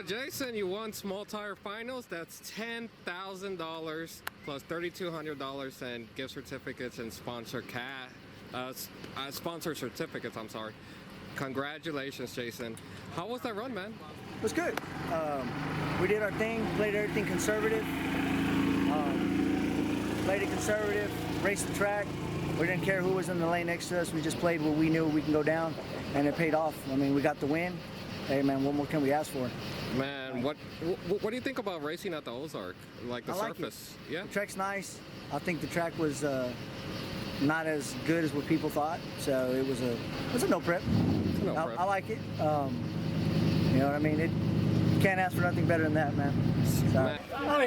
Jason, you won small tire finals. That's $10,000 plus $3,200 and gift certificates and sponsor certificates. I'm sorry. Congratulations, Jason. How was that run, man? It was good. We did our thing, played everything conservative. Played it conservative, raced the track. We didn't care who was in the lane next to us. We just played where we knew we can go down, and it paid off. I mean, we got the win. Hey, man, what more can we ask for? Man, what do you think about racing at the Ozark? Like the surface? It. Yeah. The track's nice. I think the track was not as good as what people thought, so it was a no prep. I like it. You know what I mean? You can't ask for nothing better than that, man. So. Oh,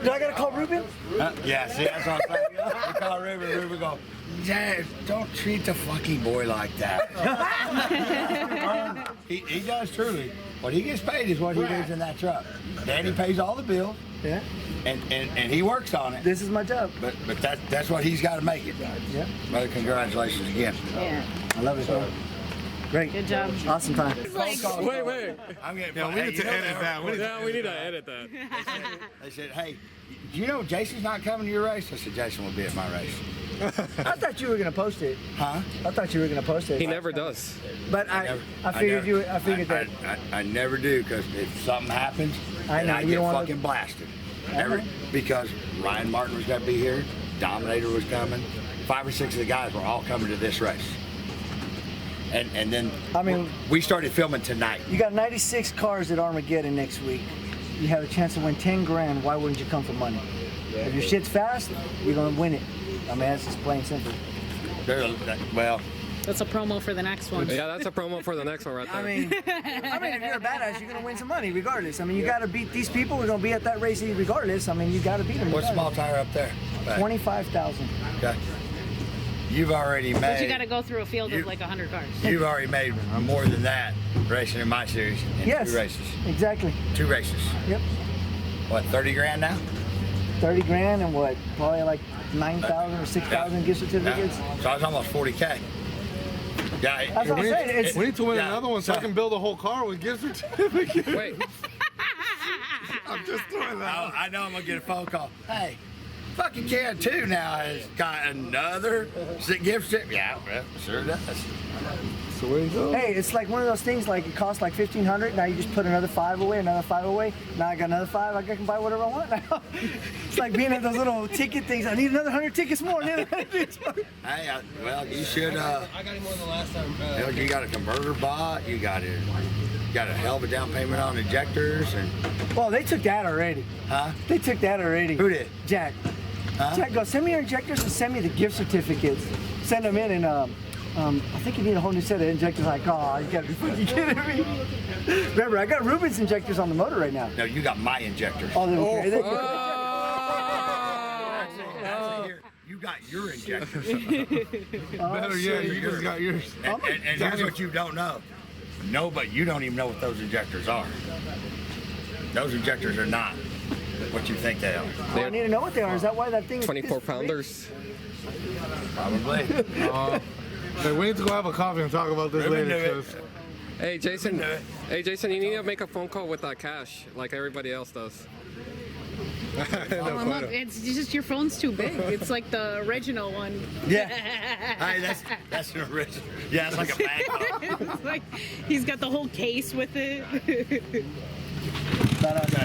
do I got to call Ruben? Yeah, see, that's what I'm saying. We call Ruben. Ruben go, Dad, don't treat the fucking boy like that. He does truly. What he gets paid is what he does in that truck. Daddy pays all the bills. Yeah. And he works on it. This is my job. But that's what he's got to make it. Yeah. Brother, congratulations again. Yeah. I love it, man. Great. Good job. Awesome time. Wait. I'm getting. Yeah, we need to edit that. We need to edit that. They said, hey, do you know Jason's not coming to your race? I said, Jason will be at my race. I thought you were gonna post it. Huh? I thought you were gonna post it. He never does. But I figured that. I never do, because if something happens, I get fucking blasted. Because Ryan Martin was gonna be here, Dominator was coming, 5 or 6 of the guys were all coming to this race. And then we started filming tonight. You got 96 cars at Armageddon next week. You have a chance to win 10 grand. Why wouldn't you come for money? If your shit's fast, you're gonna win it. I mean, that's just plain simple. Well, that's a promo for the next one. Yeah, that's a promo for the next one right there. I mean, if you're a badass, you're gonna win some money regardless. I mean, you gotta beat these people. We're gonna be at that race regardless. I mean, you gotta beat them. What's small tire up there? 25,000. Okay. You've already made. But you got to go through a field of like 100 cars. You've already made more than that racing in my series in 2 races. Exactly. 2 races. Yep. What, 30 grand now? 30 grand and what? Probably like 9,000 or 6,000 gift certificates. Yeah. So I was almost 40K. Yeah. That's what I'm saying. We need to win another one so I can build a whole car with gift certificates. Wait. I'm just doing that. I know I'm gonna get a phone call. Hey. Fucking Cantu now has got another gift certificate. Yeah, well, sure does. So where you go? Hey, it's like one of those things, like it costs like $1,500. Now you just put another 5 away, another 5 away. Now I got another 5. I can buy whatever I want now. It's like being at those little ticket things. I need another 100 tickets more. Hey, well, you should. I got more than last time. You got a converter bot. You got a hell of a down payment on injectors and. Well, they took that already. Huh? They took that already. Who did? Jack. Huh? Jack goes, send me your injectors and send me the gift certificates. Send them in and I think you need a whole new set of injectors. Like, oh, you gotta be fucking kidding me. Remember, I got Ruben's injectors on the motor right now. No, you got my injectors. Oh, you got your injectors. Better yet, you just got yours. And here's what you don't know. No, but you don't even know what those injectors are. Those injectors are not what you think they are. I need to know what they are. Is that why that thing is 24 pounders? Probably. Hey, we need to go have a coffee and talk about this later. Hey, Jason. Hey, Jason, you need to make a phone call with that cash like everybody else does. Oh, look, it's just your phone's too big. It's like the original one. Yeah. Hey, that's an original. Yeah, it's like a bag. It's like he's got the whole case with it. Okay.